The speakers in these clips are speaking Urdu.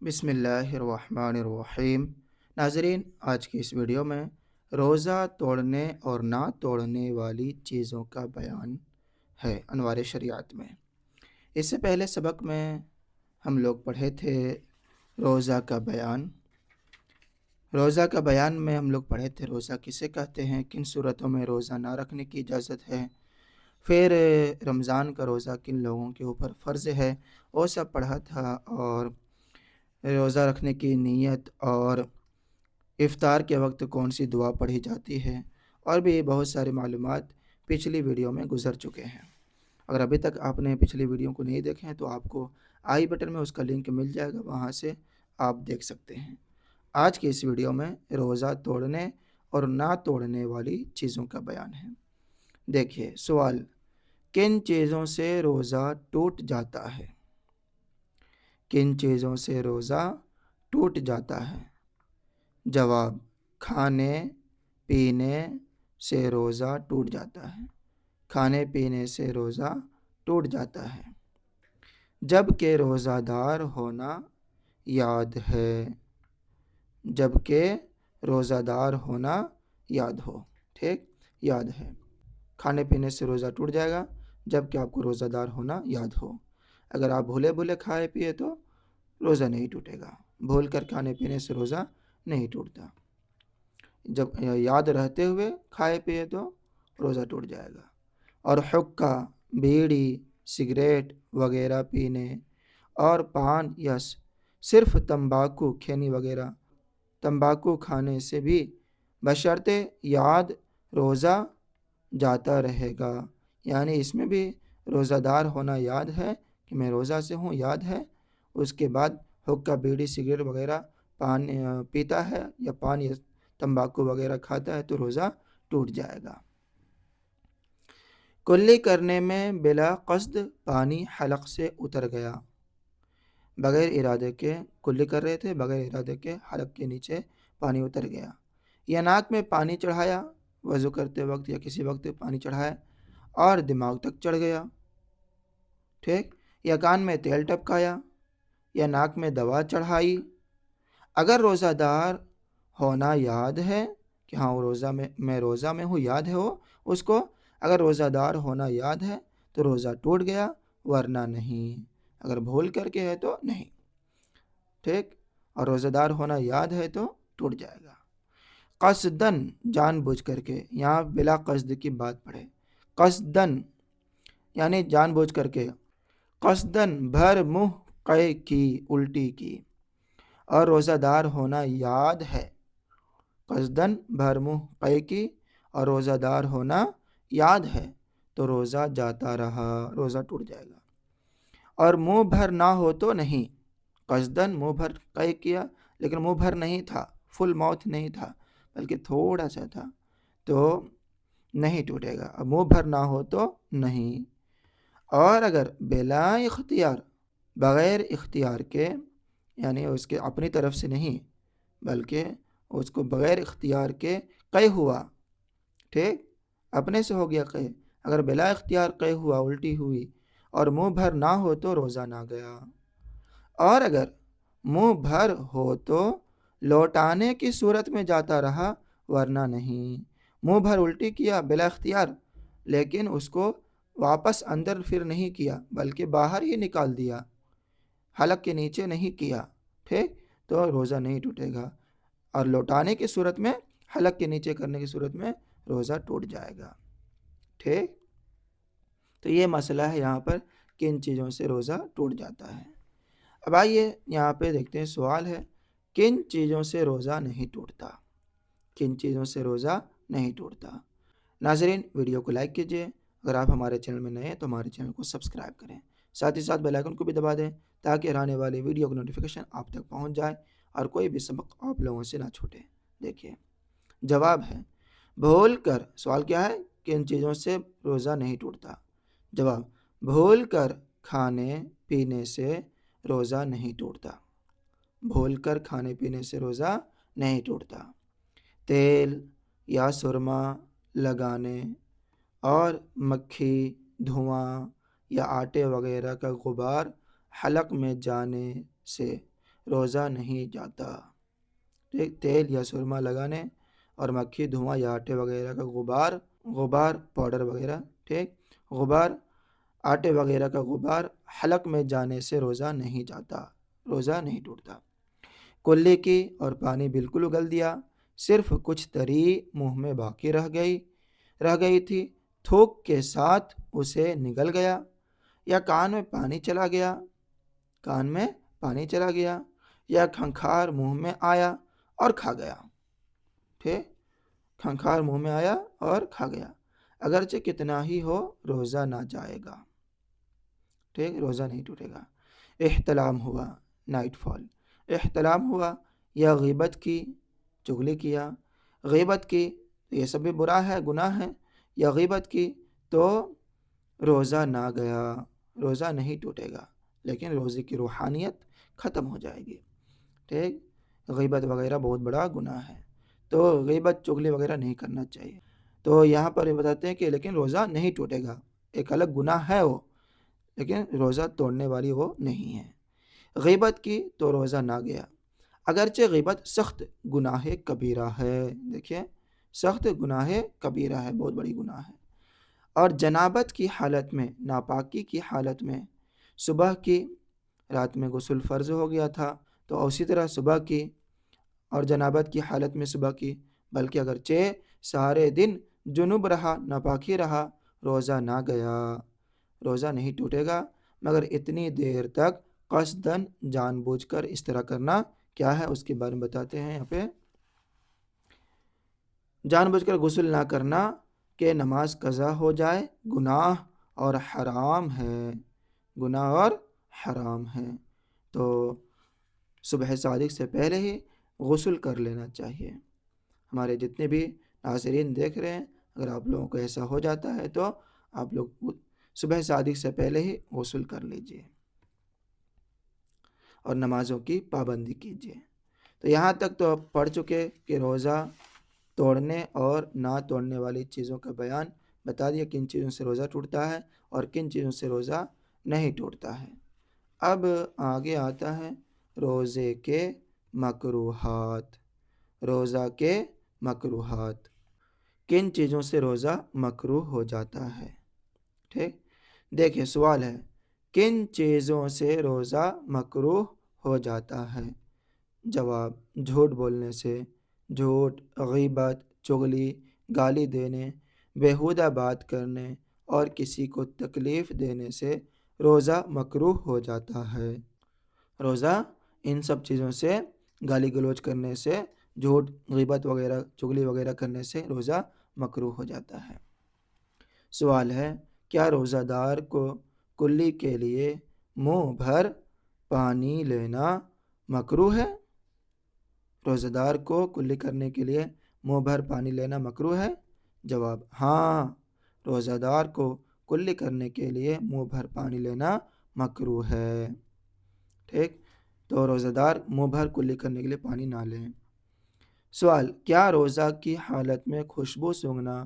بسم اللہ الرحمن الرحیم۔ ناظرین، آج کی اس ویڈیو میں روزہ توڑنے اور نہ توڑنے والی چیزوں کا بیان ہے انوار شریعت میں۔ اس سے پہلے سبق میں ہم لوگ پڑھے تھے روزہ کا بیان۔ روزہ کا بیان میں ہم لوگ پڑھے تھے روزہ کسے کہتے ہیں، کن صورتوں میں روزہ نہ رکھنے کی اجازت ہے، پھر رمضان کا روزہ کن لوگوں کے اوپر فرض ہے، وہ سب پڑھا تھا، اور روزہ رکھنے کی نیت اور افطار کے وقت کون سی دعا پڑھی جاتی ہے، اور بھی بہت ساری معلومات پچھلی ویڈیو میں گزر چکے ہیں۔ اگر ابھی تک آپ نے پچھلی ویڈیو کو نہیں دیکھے ہیں تو آپ کو آئی بٹن میں اس کا لنک مل جائے گا، وہاں سے آپ دیکھ سکتے ہیں۔ آج کی اس ویڈیو میں روزہ توڑنے اور نہ توڑنے والی چیزوں کا بیان ہے۔ دیکھیے سوال، کن چیزوں سے روزہ ٹوٹ جاتا ہے؟ کن چیزوں سے روزہ ٹوٹ جاتا ہے؟ جواب، کھانے پینے سے روزہ ٹوٹ جاتا ہے۔ کھانے پینے سے روزہ ٹوٹ جاتا ہے جب کہ روزہ دار ہونا یاد ہے۔ جب کہ روزہ دار ہونا یاد ہو، ٹھیک، یاد ہے۔ کھانے پینے سے روزہ ٹوٹ جائے گا جب کہ آپ کو روزہ دار ہونا یاد ہو۔ اگر آپ بھولے بھولے کھائے پیے تو روزہ نہیں ٹوٹے گا۔ بھول کر کھانے پینے سے روزہ نہیں ٹوٹتا۔ جب یاد رہتے ہوئے کھائے پیے تو روزہ ٹوٹ جائے گا۔ اور حقہ، بیڑی، سگریٹ وغیرہ پینے اور پان یا صرف تمباکو کھینی وغیرہ تمباکو کھانے سے بھی بشرطِ یاد روزہ جاتا رہے گا۔ یعنی اس میں بھی روزہ دار ہونا یاد ہے کہ میں روزہ سے ہوں، یاد ہے، اس کے بعد حقہ، بیڑی، سگریٹ وغیرہ پان پیتا ہے یا پان یا تمباکو وغیرہ کھاتا ہے تو روزہ ٹوٹ جائے گا۔ کلی کرنے میں بلا قصد پانی حلق سے اتر گیا۔ بغیر ارادے کے کلی کر رہے تھے، بغیر ارادے کے حلق کے نیچے پانی اتر گیا، یا ناک میں پانی چڑھایا، وضو کرتے وقت یا کسی وقت پانی چڑھایا اور دماغ تک چڑھ گیا، ٹھیک، یا کان میں تیل ٹپکایا یا ناک میں دوا چڑھائی۔ اگر روزہ دار ہونا یاد ہے کہ ہاں میں روزہ میں ہوں، یاد ہے وہ اس کو، اگر روزہ دار ہونا یاد ہے تو روزہ ٹوٹ گیا، ورنہ نہیں۔ اگر بھول کر کے ہے تو نہیں، ٹھیک، اور روزہ دار ہونا یاد ہے تو ٹوٹ جائے گا۔ قصدن، جان بوجھ کر کے، یہاں بلا قصد کی بات پڑھے۔ قصدن یعنی جان بوجھ کر کے، قصدن بھر منہ قے کی، الٹی کی، اور روزہ دار ہونا یاد ہے۔ قصدن بھر منہ قے کی اور روزہ دار ہونا یاد ہے تو روزہ جاتا رہا، روزہ ٹوٹ جائے گا۔ اور منہ بھر نہ ہو تو نہیں۔ قصدن منہ بھر قے کیا لیکن منہ بھر نہیں تھا، فل ماؤتھ نہیں تھا بلکہ تھوڑا سا تھا تو نہیں ٹوٹے گا۔ اب منہ بھر نہ ہو تو نہیں۔ اور اگر بلا اختیار، بغیر اختیار کے، یعنی اس کے اپنی طرف سے نہیں بلکہ اس کو بغیر اختیار کے قے ہوا، ٹھیک، اپنے سے ہو گیا قے، اگر بلا اختیار قے ہوا، الٹی ہوئی اور منہ بھر نہ ہو تو روزہ نہ گیا۔ اور اگر منہ بھر ہو تو لوٹانے کی صورت میں جاتا رہا، ورنہ نہیں۔ منہ بھر الٹی کیا بلا اختیار لیکن اس کو واپس اندر پھر نہیں کیا بلکہ باہر ہی نکال دیا، حلق کے نیچے نہیں کیا، ٹھیک، تو روزہ نہیں ٹوٹے گا۔ اور لوٹانے کی صورت میں، حلق کے نیچے کرنے کی صورت میں روزہ ٹوٹ جائے گا، ٹھیک۔ تو یہ مسئلہ ہے یہاں پر، کن چیزوں سے روزہ ٹوٹ جاتا ہے۔ اب آئیے یہاں پہ دیکھتے ہیں، سوال ہے کن چیزوں سے روزہ نہیں ٹوٹتا؟ کن چیزوں سے روزہ نہیں ٹوٹتا؟ ناظرین، ویڈیو کو لائک کیجئے، اگر آپ ہمارے چینل میں نئے ہیں تو ہمارے چینل کو سبسکرائب کریں، ساتھ ہی ساتھ بیل آئیکن کو بھی دبا دیں تاکہ آنے والی ویڈیو کی نوٹیفیکیشن آپ تک پہنچ جائے اور کوئی بھی سبق آپ لوگوں سے نہ چھوٹے۔ دیکھیے جواب ہے، بھول کر، سوال کیا ہے، کن چیزوں سے روزہ نہیں ٹوٹتا؟ جواب، بھول کر کھانے پینے سے روزہ نہیں ٹوٹتا۔ بھول کر کھانے پینے سے روزہ نہیں ٹوٹتا۔ تیل یا سرما لگانے اور مکھی، دھواں یا آٹے وغیرہ کا غبار حلق میں جانے سے روزہ نہیں جاتا۔ ٹھیک، تیل یا سرما لگانے اور مکھی، دھواں یا آٹے وغیرہ کا غبار پاؤڈر وغیرہ، ٹھیک، غبار آٹے وغیرہ کا غبار حلق میں جانے سے روزہ نہیں جاتا، روزہ نہیں ٹوٹتا۔ کلی کی اور پانی بالکل اگل دیا، صرف کچھ تری منہ میں باقی رہ گئی تھی، تھوک کے ساتھ اسے نگل گیا، یا کان میں پانی چلا گیا، یا کھنکھار منہ میں آیا اور کھا گیا۔ ٹھیک، کھنکھار منہ میں آیا اور کھا گیا، اگرچہ کتنا ہی ہو روزہ نہ جائے گا۔ ٹھیک، روزہ نہیں ٹوٹے گا۔ احتلام ہوا، نائٹ فال، احتلام ہوا یا غیبت کی، چغلی کیا، غیبت کی یہ سب بھی برا ہے، گناہ ہے، یا غیبت کی تو روزہ نہ گیا، روزہ نہیں ٹوٹے گا، لیکن روزے کی روحانیت ختم ہو جائے گی۔ ٹھیک، غیبت وغیرہ بہت بڑا گناہ ہے، تو غیبت چغلی وغیرہ نہیں کرنا چاہیے۔ تو یہاں پر یہ بتاتے ہیں کہ لیکن روزہ نہیں ٹوٹے گا، ایک الگ گناہ ہے وہ، لیکن روزہ توڑنے والی وہ نہیں ہے۔ غیبت کی تو روزہ نہ گیا، اگرچہ غیبت سخت گناہ کبیرہ ہے، دیکھیں سخت گناہ کبیرہ ہے، بہت بڑی گناہ ہے۔ اور جنابت کی حالت میں، ناپاکی کی حالت میں، صبح کی، رات میں غسل فرض ہو گیا تھا تو اسی طرح صبح کی، اور جنابت کی حالت میں صبح کی، بلکہ اگرچہ سارے دن جنوب رہا، ناپاکی رہا، روزہ نہ گیا، روزہ نہیں ٹوٹے گا، مگر اتنی دیر تک قصداً جان بوجھ کر اس طرح کرنا کیا ہے اس کے بارے میں بتاتے ہیں یہاں پہ۔ جان بوجھ کر غسل نہ کرنا کہ نماز قضا ہو جائے، گناہ اور حرام ہے، گناہ اور حرام ہے، تو صبح صادق سے پہلے ہی غسل کر لینا چاہیے۔ ہمارے جتنے بھی ناظرین دیکھ رہے ہیں، اگر آپ لوگوں کو ایسا ہو جاتا ہے تو آپ لوگ صبح صادق سے پہلے ہی غسل کر لیجئے اور نمازوں کی پابندی کیجئے۔ تو یہاں تک تو آپ پڑھ چکے کہ روزہ توڑنے اور نہ توڑنے والی چیزوں کا بیان بتا دیا، کن چیزوں سے روزہ ٹوٹتا ہے اور کن چیزوں سے روزہ نہیں ٹوٹتا ہے۔ اب آگے آتا ہے روزے کے مکروہات، روزہ کے مکروہات، کن چیزوں سے روزہ مکروہ ہو جاتا ہے۔ ٹھیک، دیکھیں سوال ہے، کن چیزوں سے روزہ مکروہ ہو جاتا ہے؟ جواب، جھوٹ بولنے سے، جھوٹ، غیبت، چغلی، گالی دینے، بیہودہ بات کرنے اور کسی کو تکلیف دینے سے روزہ مکروہ ہو جاتا ہے۔ روزہ ان سب چیزوں سے، گالی گلوچ کرنے سے، جھوٹ، غیبت وغیرہ، چغلی وغیرہ کرنے سے روزہ مکروہ ہو جاتا ہے۔ سوال ہے، کیا روزہ دار کو کلی کے لیے منہ بھر پانی لینا مکروہ ہے؟ روزہ دار کو کلی کرنے کے لیے منہ بھر پانی لینا مکروہ ہے؟ جواب، ہاں، روزہ دار کو کلی کرنے کے لیے منہ بھر پانی لینا مکروہ ہے۔ ٹھیک، تو روزہ دار منہ بھر کلی کرنے کے لیے پانی نہ لیں۔ سوال، کیا روزہ کی حالت میں خوشبو سونگھنا،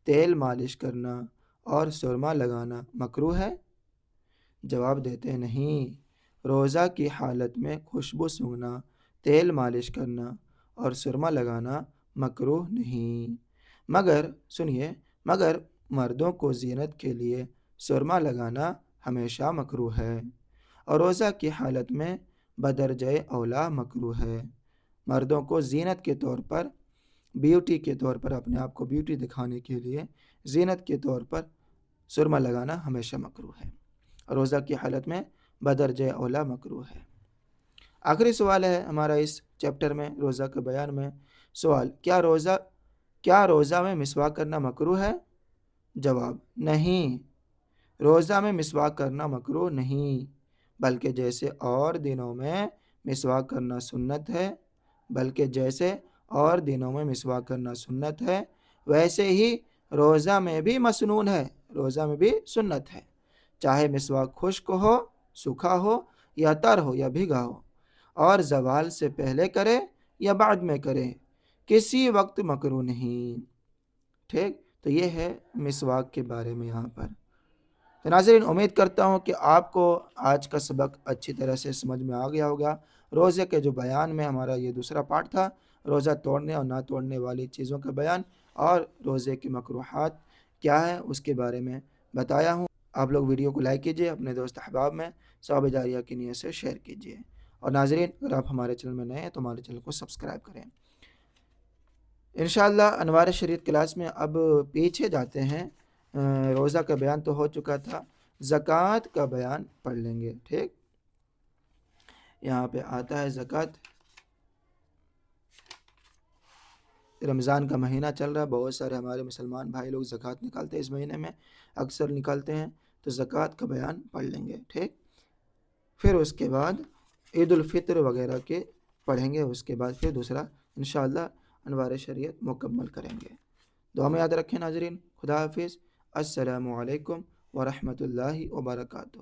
تیل مالش کرنا اور سرما لگانا مکروہ ہے؟ جواب دیتے ہیں نہیں، روزہ کی حالت میں خوشبو سونگھنا، تیل مالش کرنا اور سرما لگانا مکروہ نہیں، مگر مردوں کو زینت کے لیے سرما لگانا ہمیشہ مکروہ ہے، اور روزہ کی حالت میں بدرجہ اولا مکروہ ہے۔ مردوں کو زینت کے طور پر، بیوٹی کے طور پر، اپنے آپ کو بیوٹی دکھانے کے لیے زینت کے طور پر سرما لگانا ہمیشہ مکروہ ہے، اور روزہ کی حالت میں بدرجہ اولا مکروہ ہے۔ آخری سوال ہے ہمارا اس چیپٹر میں، روزہ کے بیان میں۔ سوال، کیا روزہ میں مسواک کرنا مکروہ ہے؟ جواب، نہیں، روزہ میں مسواک کرنا مکروہ نہیں، بلکہ جیسے اور دنوں میں مسواک کرنا سنت ہے، ویسے ہی روزہ میں بھی مسنون ہے، روزہ میں بھی سنت ہے، چاہے مسواک خشک ہو، سوکھا ہو، یا تر ہو یا بھیگا ہو، اور زوال سے پہلے کرے یا بعد میں کرے، کسی وقت مکروہ نہیں۔ ٹھیک، تو یہ ہے مسواک کے بارے میں یہاں پر۔ تو ناظرین امید کرتا ہوں کہ آپ کو آج کا سبق اچھی طرح سے سمجھ میں آ گیا ہوگا۔ روزے کے جو بیان میں ہمارا یہ دوسرا پارٹ تھا، روزہ توڑنے اور نہ توڑنے والی چیزوں کا بیان اور روزے کے مکروہات کیا ہے اس کے بارے میں بتایا ہوں۔ آپ لوگ ویڈیو کو لائک کیجئے، اپنے دوست احباب میں ثواب جاریہ کی نیت سے شیئر کیجئے، اور ناظرین اگر آپ ہمارے چینل میں نئے ہیں تو ہمارے چینل کو سبسکرائب کریں۔ انشاءاللہ انوار شریعت کلاس میں اب پیچھے جاتے ہیں۔ روزہ کا بیان تو ہو چکا تھا، زکوٰۃ کا بیان پڑھ لیں گے۔ ٹھیک، یہاں پہ آتا ہے زکوٰۃ۔ رمضان کا مہینہ چل رہا ہے، بہت سارے ہمارے مسلمان بھائی لوگ زکوٰۃ نکالتے ہیں، اس مہینے میں اکثر نکالتے ہیں، تو زکوٰۃ کا بیان پڑھ لیں گے۔ ٹھیک، پھر اس کے بعد عید الفطر وغیرہ کے پڑھیں گے، اس کے بعد پھر دوسرا انشاءاللہ انوار شریعت مکمل کریں گے۔ دعا میں یاد رکھیں ناظرین۔ خدا حافظ، السلام علیکم ورحمۃ اللہ وبرکاتہ۔